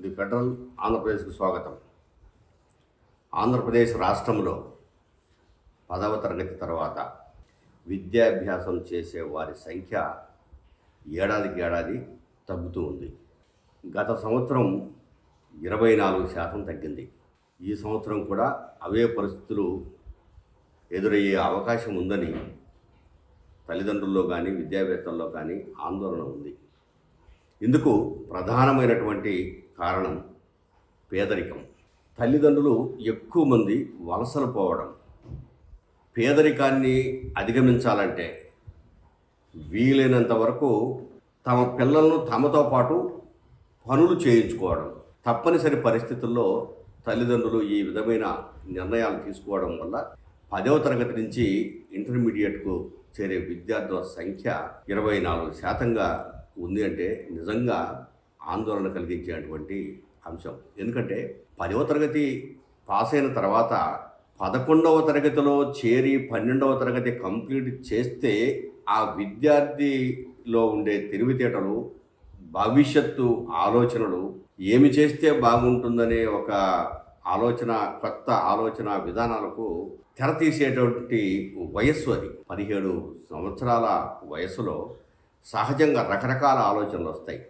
The federal ఆంధ్రప్రదేశ్కు స్వాగతం. ఆంధ్రప్రదేశ్ రాష్ట్రంలో 10వ తరగతి తర్వాత విద్యాభ్యాసం చేసే వారి సంఖ్య ఏడాదికి ఏడాది తగ్గుతూ ఉంది. గత సంవత్సరం 24% తగ్గింది. ఈ సంవత్సరం కూడా అవే పరిస్థితులు ఎదురయ్యే అవకాశం ఉందని తల్లిదండ్రుల్లో కానీ విద్యావేత్తల్లో కానీ ఆందోళన ఉంది. ఇందుకు ప్రధానమైనటువంటి కారణం పేదరికం. తల్లిదండ్రులు ఎక్కువ మంది వలసలు పోవడం. పేదరికాన్ని అధిగమించాలంటే వీలైనంత వరకు తమ పిల్లలను తమతో పాటు పనులు చేయించుకోవడం. తప్పనిసరి పరిస్థితుల్లో తల్లిదండ్రులు ఈ విధమైన నిర్ణయాలు తీసుకోవడం వల్ల 10వ తరగతి నుంచి ఇంటర్మీడియట్కు చేరే విద్యార్థుల సంఖ్య 24%గా ఉంది అంటే నిజంగా ఆందోళన కలిగించేటువంటి అంశం. ఎందుకంటే 10వ తరగతి పాస్ అయిన తర్వాత 11వ తరగతిలో చేరి 12వ తరగతి కంప్లీట్ చేస్తే ఆ విద్యార్థిలో ఉండే తెలివితేటలు, భవిష్యత్తు ఆలోచనలు, ఏమి చేస్తే బాగుంటుందనే ఒక ఆలోచన, కొత్త ఆలోచన విధానాలకు తెరతీసేటువంటి వయస్సు అది. 17 సంవత్సరాల వయస్సులో సహజంగా రకరకాల ఆలోచనలు వస్తాయి.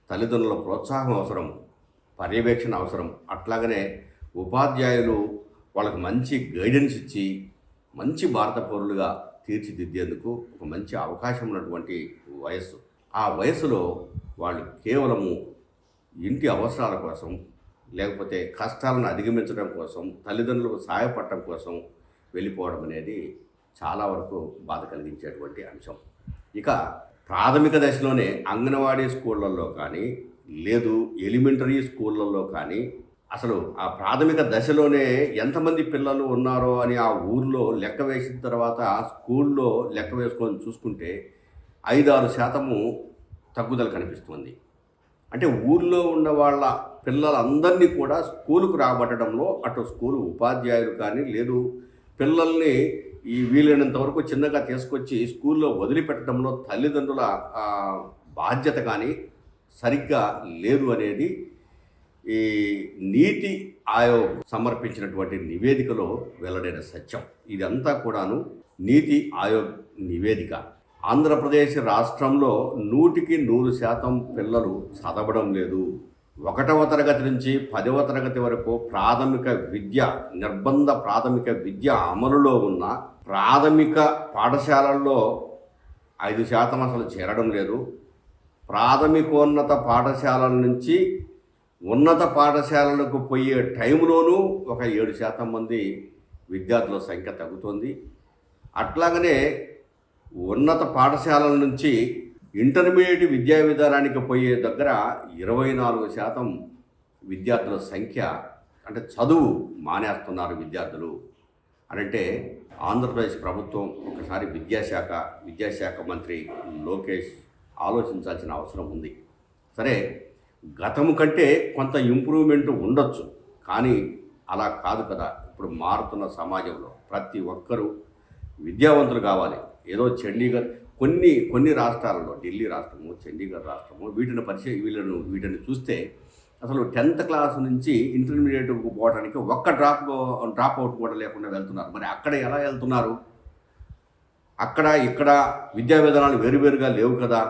తల్లిదండ్రుల ప్రోత్సాహం అవసరం, పర్యవేక్షణ అవసరం. అట్లాగనే ఉపాధ్యాయులు వాళ్ళకి మంచి గైడెన్స్ ఇచ్చి మంచి భారత పౌరులుగా తీర్చిదిద్దేందుకు ఒక మంచి అవకాశం ఉన్నటువంటి వయస్సు. ఆ వయస్సులో వాళ్ళు కేవలము ఇంటి అవసరాల కోసం, లేకపోతే కష్టాలను అధిగమించడం కోసం, తల్లిదండ్రులకు సహాయపడటం కోసం వెళ్ళిపోవడం అనేది చాలా వరకు బాధ కలిగించేటువంటి అంశం. ఇక ప్రాథమిక దశలోనే అంగన్వాడీ స్కూళ్ళల్లో కానీ, లేదు ఎలిమెంటరీ స్కూళ్ళల్లో కానీ, అసలు ఆ ప్రాథమిక దశలోనే ఎంతమంది పిల్లలు ఉన్నారో అని ఆ ఊర్లో లెక్క వేసిన తర్వాత స్కూల్లో లెక్క వేసుకొని చూసుకుంటే 5-6% తగ్గుదల కనిపిస్తుంది. అంటే ఊర్లో ఉన్న వాళ్ళ పిల్లలందరినీ కూడా స్కూలుకు రాబట్టడంలో అటు స్కూలు ఉపాధ్యాయులు కానీ, లేదు పిల్లల్ని ఈ వీలైనంత వరకు చిన్నగా తీసుకొచ్చి స్కూల్లో వదిలిపెట్టడంలో తల్లిదండ్రుల బాధ్యత కానీ సరిగ్గా లేదు అనేది ఈ నీతి ఆయోగ్ సమర్పించినటువంటి నివేదికలో వెల్లడైన సత్యం. ఇదంతా కూడాను నీతి ఆయోగ్ నివేదిక. ఆంధ్రప్రదేశ్ రాష్ట్రంలో 100% పిల్లలు చదవడం లేదు. 1వ తరగతి నుంచి 10వ తరగతి వరకు ప్రాథమిక విద్య, నిర్బంధ ప్రాథమిక విద్య అమలులో ఉన్న ప్రాథమిక పాఠశాలల్లో 5% అసలు చేరడం లేదు. ప్రాథమికోన్నత పాఠశాలల నుంచి ఉన్నత పాఠశాలలకు పోయే టైంలోనూ ఒక 7% మంది విద్యార్థుల సంఖ్య తగ్గుతుంది. అట్లాగనే ఉన్నత పాఠశాలల నుంచి ఇంటర్మీడియట్ విద్యా విధానానికి పోయే దగ్గర 24% విద్యార్థుల సంఖ్య, అంటే చదువు మానేస్తున్నారు విద్యార్థులు అంటే ఆంధ్రప్రదేశ్ ప్రభుత్వం ఒకసారి విద్యాశాఖ మంత్రి లోకేష్ ఆలోచించాల్సిన అవసరం ఉంది. సరే, గతము కంటే కొంత ఇంప్రూవ్మెంట్ ఉండొచ్చు, కానీ అలా కాదు కదా. ఇప్పుడు మారుతున్న సమాజంలో ప్రతి ఒక్కరూ విద్యావంతులు కావాలి. ఏదో చండీగఢ్ కొన్ని రాష్ట్రాలలో, ఢిల్లీ రాష్ట్రము, చండీగఢ్ రాష్ట్రము, వీటిని చూస్తే అసలు 10th క్లాస్ నుంచి ఇంటర్మీడియట్కు పోవడానికి ఒక్క డ్రాప్ అవుట్ కూడా లేకుండా వెళ్తున్నారు. మరి అక్కడ ఎలా వెళ్తున్నారు? అక్కడ ఇక్కడ విద్యా విధానాలు వేరువేరుగా లేవు కదా.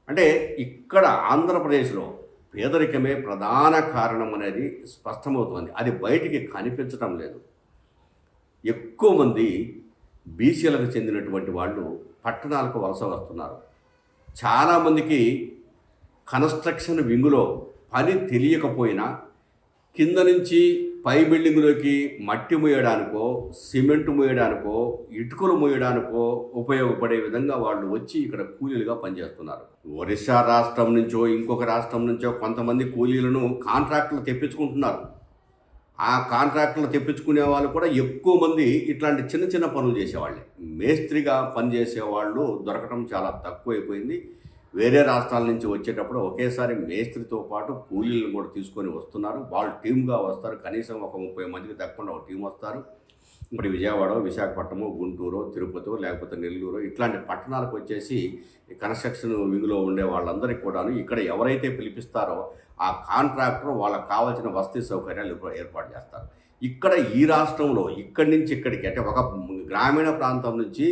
అంటే ఇక్కడ ఆంధ్రప్రదేశ్లో పేదరికమే ప్రధాన కారణం అనేది స్పష్టమవుతోంది. అది బయటికి కనిపించడం లేదు. ఎక్కువ మంది బీసీలకు చెందినటువంటి వాళ్ళు పట్టణాలకు వలస వస్తున్నారు. చాలామందికి కన్స్ట్రక్షన్ వింగులో పని తెలియకపోయినా కింద నుంచి పై బిల్డింగులోకి మట్టి మోయడానికో, సిమెంట్ మోయడానికో, ఇటుకలు మోయడానికో ఉపయోగపడే విధంగా వాళ్ళు వచ్చి ఇక్కడ కూలీలుగా పనిచేస్తున్నారు. ఒరిస్సా రాష్ట్రం నుంచో ఇంకొక రాష్ట్రం నుంచో కొంతమంది కూలీలను కాంట్రాక్టులు తెప్పించుకుంటున్నారు. ఆ కాంట్రాక్టులు తెప్పించుకునే వాళ్ళు కూడా ఎక్కువ మంది ఇట్లాంటి చిన్న చిన్న పనులు చేసేవాళ్ళే. మేస్త్రిగా పనిచేసేవాళ్ళు దొరకడం చాలా తక్కువైపోయింది. వేరే రాష్ట్రాల నుంచి వచ్చేటప్పుడు ఒకేసారి మేస్త్రితో పాటు కూలీలను కూడా తీసుకొని వస్తున్నారు. వాళ్ళు టీమ్గా వస్తారు. కనీసం ఒక 30 మందికి తప్పకుండా ఒక టీం వస్తారు. ఇప్పుడు విజయవాడ, విశాఖపట్నము, గుంటూరు, తిరుపతి లేకపోతే నెల్లూరు ఇట్లాంటి పట్టణాలకు వచ్చేసి కన్స్ట్రక్షన్ వింగ్లో ఉండే వాళ్ళందరికీ కూడాను ఇక్కడ ఎవరైతే పిలిపిస్తారో ఆ కాంట్రాక్టర్ వాళ్ళకి కావాల్సిన వసతి సౌకర్యాలు ఏర్పాటు చేస్తారు. ఇక్కడ ఈ రాష్ట్రంలో ఇక్కడి నుంచి ఇక్కడికి అంటే ఒక గ్రామీణ ప్రాంతం నుంచి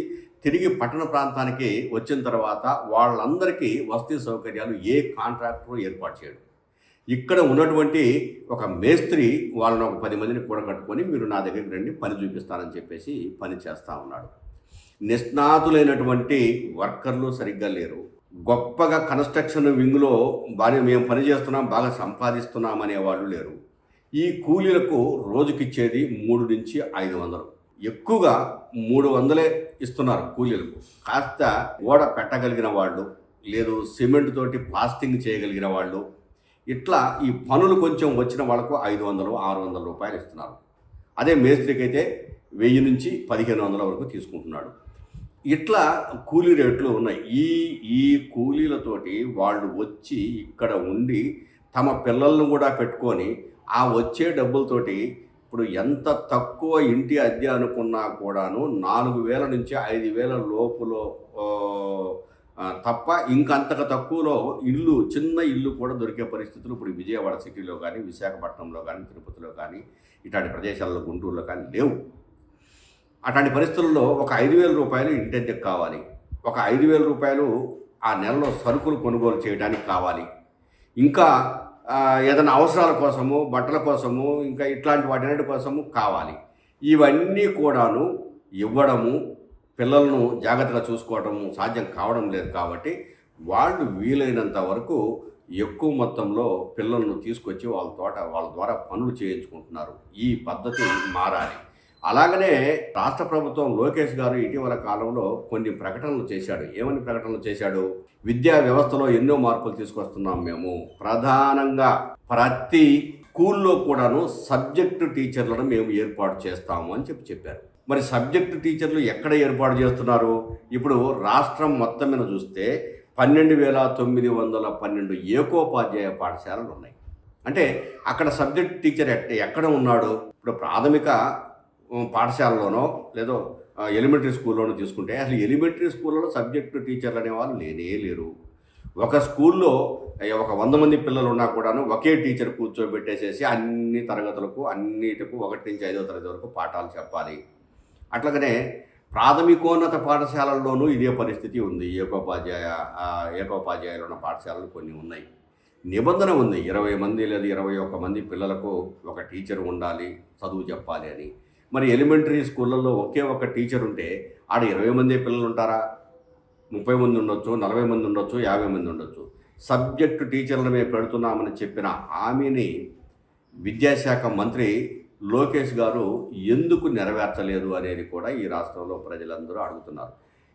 తిరిగి పట్టణ ప్రాంతానికి వచ్చిన తర్వాత వాళ్ళందరికీ వసతి సౌకర్యాలు ఏ కాంట్రాక్టర్ ఏర్పాటు చేయడు. ఇక్కడ ఉన్నటువంటి ఒక మేస్త్రి వాళ్ళని ఒక 10 మందిని కూడగట్టుకొని మీరు నా దగ్గరికి రండి పని చూపిస్తానని చెప్పేసి పని చేస్తూ ఉన్నాడు. నిష్ణాతులైనటువంటి వర్కర్లు సరిగ్గా లేరు. గొప్పగా కన్స్ట్రక్షన్ వింగ్లో బాగా మేము పని చేస్తున్నాం, బాగా సంపాదిస్తున్నాం అనేవాళ్ళు లేరు. ఈ కూలీలకు రోజుకిచ్చేది 3 నుంచి 500, ఎక్కువగా 300 ఇస్తున్నారు కూలీలకు. కాస్త గోడ పెట్టగలిగిన వాళ్ళు, లేదు సిమెంట్ తోటి ప్లాస్టింగ్ చేయగలిగిన వాళ్ళు, ఇట్లా ఈ పనులు కొంచెం వచ్చిన వాళ్ళకు 500, 600 రూపాయలు ఇస్తున్నారు. అదే మేస్త్రికి అయితే 1000 నుంచి 1500 వరకు తీసుకుంటున్నాడు. ఇట్లా కూలీ రేట్లు ఉన్నాయి. ఈ కూలీలతోటి వాళ్ళు వచ్చి ఇక్కడ ఉండి తమ పిల్లలను కూడా పెట్టుకొని ఆ వచ్చే డబ్బులతోటి ఇప్పుడు ఎంత తక్కువ ఇంటి అద్దె అనుకున్నా కూడాను 4000 నుంచి 5000 లోపులో తప్ప ఇంకంతకు తక్కువలో ఇల్లు, చిన్న ఇల్లు కూడా దొరికే పరిస్థితులు ఇప్పుడు విజయవాడ సిటీలో కానీ, విశాఖపట్నంలో కానీ, తిరుపతిలో కానీ, ఇట్లాంటి ప్రదేశాల్లో గుంటూరులో కానీ లేవు. అట్లాంటి పరిస్థితుల్లో ఒక 5000 రూపాయలు ఇంటెందుకు కావాలి, ఒక 5000 రూపాయలు ఆ నెలలో సరుకులు కొనుగోలు చేయడానికి కావాలి, ఇంకా ఏదైనా అవసరాల కోసము, బట్టల కోసము, ఇంకా ఇట్లాంటి వాటి కోసము కావాలి. ఇవన్నీ కూడాను ఇవ్వడము, పిల్లలను జాగ్రత్తగా చూసుకోవడం సాధ్యం కావడం లేదు. కాబట్టి వాళ్ళు వీలైనంత వరకు ఎక్కువ మొత్తంలో పిల్లలను తీసుకొచ్చి వాళ్ళ ద్వారా పనులు చేయించుకుంటున్నారు. ఈ పద్ధతి మారాలి. అలాగనే రాష్ట్ర ప్రభుత్వం లోకేష్ గారు ఇటీవల కాలంలో కొన్ని ప్రకటనలు చేశాడు. ఏమని ప్రకటనలు చేశాడు? విద్యా వ్యవస్థలో ఎన్నో మార్పులు తీసుకొస్తున్నాం మేము. ప్రధానంగా ప్రతి స్కూల్లో కూడాను సబ్జెక్టు టీచర్లను మేము ఏర్పాటు చేస్తాము అని చెప్పారు. మరి సబ్జెక్టు టీచర్లు ఎక్కడ ఏర్పాటు చేస్తున్నారు? ఇప్పుడు రాష్ట్రం మొత్తం మీద చూస్తే 12,912 ఏకోపాధ్యాయ పాఠశాలలు ఉన్నాయి. అంటే అక్కడ సబ్జెక్ట్ టీచర్ ఎక్కడ ఉన్నాడు? ఇప్పుడు ప్రాథమిక పాఠశాలలోనో లేదో ఎలిమెంటరీ స్కూల్లోనో తీసుకుంటే అసలు ఎలిమెంటరీ స్కూల్లో సబ్జెక్టు టీచర్లు అనేవాళ్ళు లేరు. ఒక స్కూల్లో ఒక 100 మంది పిల్లలు ఉన్నా కూడాను ఒకే టీచర్ కూర్చోబెట్టేసేసి అన్ని తరగతులకు అన్నిటికు 1 నుంచి 5వ తరగతి వరకు పాఠాలు చెప్పాలి. అట్లాగనే ప్రాథమికోన్నత పాఠశాలల్లోనూ ఇదే పరిస్థితి ఉంది. ఏకోపాధ్యాయులు ఉన్న పాఠశాలలు కొన్ని ఉన్నాయి. నిబంధన ఉంది, 20 మంది లేదా 21 మంది పిల్లలకు ఒక టీచర్ ఉండాలి, చదువు చెప్పాలి అని. మరి ఎలిమెంటరీ స్కూళ్ళల్లో ఒకే ఒక టీచర్ ఉంటే ఆడ 20 మంది పిల్లలు ఉంటారా? 30 మంది ఉండొచ్చు, 40 మంది ఉండొచ్చు, 50 మంది ఉండొచ్చు. సబ్జెక్టు టీచర్లను మేము పెడుతున్నామని చెప్పిన హామీని విద్యాశాఖ మంత్రి లోకేష్ గారు ఎందుకు నెరవేర్చలేదు అనేది కూడా ఈ రాష్ట్రంలో ప్రజలందరూ అడుగుతున్నారు.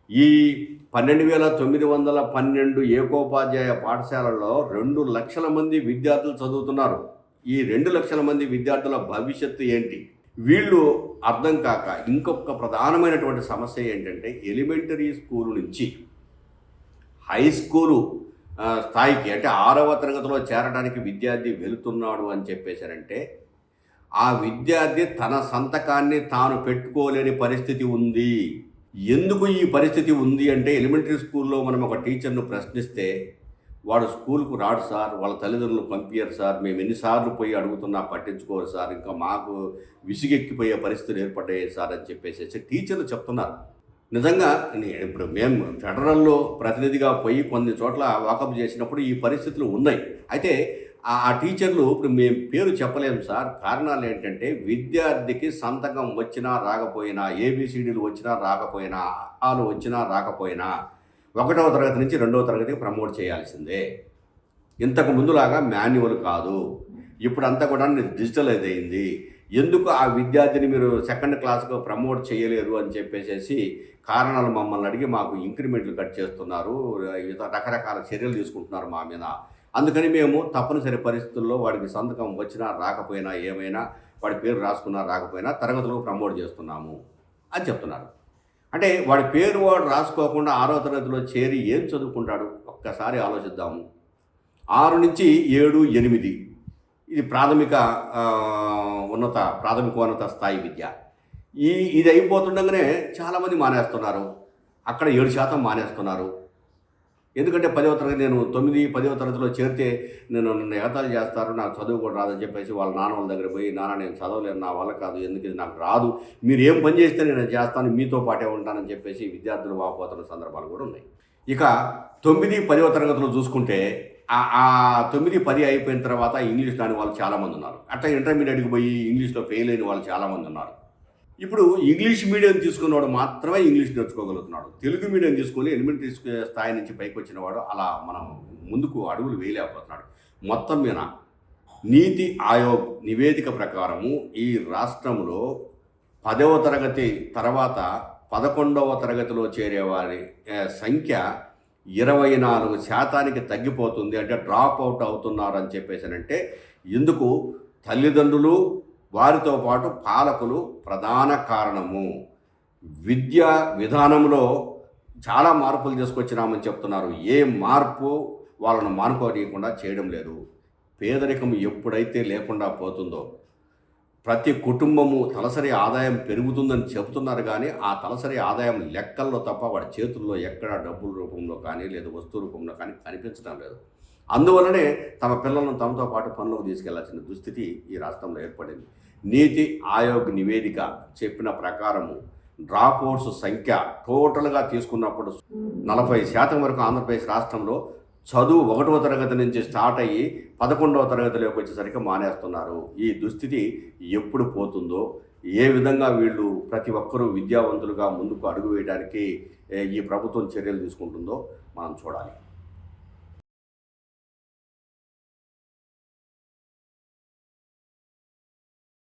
ఈ 12,912 ఏకోపాధ్యాయ పాఠశాలల్లో 2 లక్షల మంది విద్యార్థులు చదువుతున్నారు. ఈ 2 లక్షల మంది విద్యార్థుల భవిష్యత్తు ఏంటి? వీళ్ళు అర్థం కాక ఇంకొక ప్రధానమైనటువంటి సమస్య ఏంటంటే ఎలిమెంటరీ స్కూలు నుంచి హై స్కూలు స్థాయికి అంటే 6వ తరగతిలో చేరడానికి విద్యార్థి వెళుతున్నాడు అని చెప్పేశారంటే ఆ విద్యార్థి తన సంతకాన్ని తాను పెట్టుకోలేని పరిస్థితి ఉంది. ఎందుకు ఈ పరిస్థితి ఉంది అంటే ఎలిమెంటరీ స్కూల్లో మనం ఒక టీచర్ను ప్రశ్నిస్తే వాడు స్కూల్కు రాడు సార్, వాళ్ళ తల్లిదండ్రులు పంపించారు సార్, మేము ఎన్నిసార్లు పోయి అడుగుతున్నా పట్టించుకోరు సార్, ఇంకా మాకు విసిగెక్కిపోయే పరిస్థితులు ఏర్పడ్డాయి సార్ అని చెప్పేసి టీచర్లు చెప్తున్నారు. నిజంగా ఇప్పుడు మేము ఫెడరల్లో ప్రతినిధిగా పోయి కొన్ని చోట్ల వాకప్ చేసినప్పుడు ఈ పరిస్థితులు ఉన్నాయి. అయితే ఆ టీచర్లు ఇప్పుడు మేము పేరు చెప్పలేము సార్, కారణాలు ఏంటంటే విద్యార్థికి సంతకం వచ్చినా రాకపోయినా, ABCDలు వచ్చినా రాకపోయినా, ఆలు వచ్చినా రాకపోయినా 1వ తరగతి నుంచి 2వ తరగతికి ప్రమోట్ చేయాల్సిందే. ఇంతకు ముందులాగా మాన్యువల్ కాదు, ఇప్పుడంతా కూడా డిజిటలైజ్ అయింది. ఎందుకు ఆ విద్యార్థిని మీరు 2nd క్లాస్కు ప్రమోట్ చేయలేరు అని చెప్పేసి కారణాలు మమ్మల్ని అడిగి మాకు ఇంక్రిమెంట్లు కట్ చేస్తున్నారు, రకరకాల చర్యలు తీసుకుంటున్నారు మా మీద. అందుకని మేము తప్పనిసరి పరిస్థితుల్లో వాడికి సంతకం వచ్చినా రాకపోయినా, ఏమైనా వాడి పేరు రాసుకున్నా రాకపోయినా తరగతులకు ప్రమోట్ చేస్తున్నాము అని చెప్తున్నారు. అంటే వాడి పేరు వాడు రాసుకోకుండా 6వ తరగతిలో చేరి ఏం చదువుకుంటాడు? ఒక్కసారి ఆలోచిద్దాము. 6 నుంచి 7, 8 ఇది ప్రాథమికోన్నత స్థాయి విద్య. ఇది అయిపోతుండగానే చాలామంది మానేస్తున్నారు. అక్కడ 7% మానేస్తున్నారు. ఎందుకంటే 10వ తరగతి నేను 9, 10వ తరగతిలో చేరితే నన్ను ఎగతాళి చేస్తారు. నాకు చదువు కూడా రాదని చెప్పేసి వాళ్ళ నాన్న వాళ్ళ దగ్గర పోయి, నాన్న నేను చదవలేను, నా వల్ల కాదు, ఎందుకు ఇది నాకు రాదు, మీరు ఏం పని చేస్తే నేను అది చేస్తాను, మీతో పాటే ఉంటానని చెప్పేసి విద్యార్థులు వాపోతున్న సందర్భాలు కూడా ఉన్నాయి. ఇక 9, 10వ తరగతిలో చూసుకుంటే ఆ 9, 10 అయిపోయిన తర్వాత ఇంగ్లీష్ రాని వాళ్ళు చాలామంది ఉన్నారు. అట్లా ఇంటర్మీడియట్కి పోయి ఇంగ్లీష్లో ఫెయిల్ అయిన వాళ్ళు చాలామంది ఉన్నారు. ఇప్పుడు ఇంగ్లీష్ మీడియం తీసుకున్నవాడు మాత్రమే ఇంగ్లీష్ నేర్చుకోగలుగుతున్నాడు. తెలుగు మీడియం తీసుకొని ఎలిమెంటరీ స్థాయి నుంచి పైకి వచ్చినవాడు అలా మనం ముందుకు అడుగులు వేయలేకపోతున్నాడు. మొత్తం మీద నీతి ఆయోగ్ నివేదిక ప్రకారము ఈ రాష్ట్రంలో 10వ తరగతి తర్వాత 11వ తరగతిలో చేరేవారి సంఖ్య 24% తగ్గిపోతుంది. అంటే డ్రాప్ అవుట్ అవుతున్నారని చెప్పేసానంటే ఇందుకు తల్లిదండ్రులు వారితో పాటు పాలకులు ప్రధాన కారణము. విద్యా విధానంలో చాలా మార్పులు తీసుకొచ్చినామని చెప్తున్నారు. ఏ మార్పు వాళ్ళను మానుకోనీయకుండా చేయడం లేదు. పేదరికం ఎప్పుడైతే లేకుండా పోతుందో ప్రతి కుటుంబము తలసరి ఆదాయం పెరుగుతుందని చెబుతున్నారు, కానీ ఆ తలసరి ఆదాయం లెక్కల్లో తప్ప వాడి చేతుల్లో ఎక్కడ డబ్బుల రూపంలో కానీ లేదా వస్తువు రూపంలో కానీ కనిపించడం లేదు. అందువల్లనే తమ పిల్లలను తమతో పాటు పనులకు తీసుకెళ్లాల్సిన దుస్థితి ఈ రాష్ట్రంలో ఏర్పడింది. నీతి ఆయోగ్ నివేదిక చెప్పిన ప్రకారము డ్రాప్ అవుట్స్ సంఖ్య టోటల్గా తీసుకున్నప్పుడు 40% వరకు ఆంధ్రప్రదేశ్ రాష్ట్రంలో చదువు 1వ తరగతి నుంచి స్టార్ట్ అయ్యి 11వ తరగతిలోకి వచ్చేసరికి మానేస్తున్నారు. ఈ దుస్థితి ఎప్పుడు పోతుందో, ఏ విధంగా వీళ్ళు ప్రతి ఒక్కరూ విద్యావంతులుగా ముందుకు అడుగు వేయడానికి ఈ ప్రభుత్వం చర్యలు తీసుకుంటుందో మనం చూడాలి.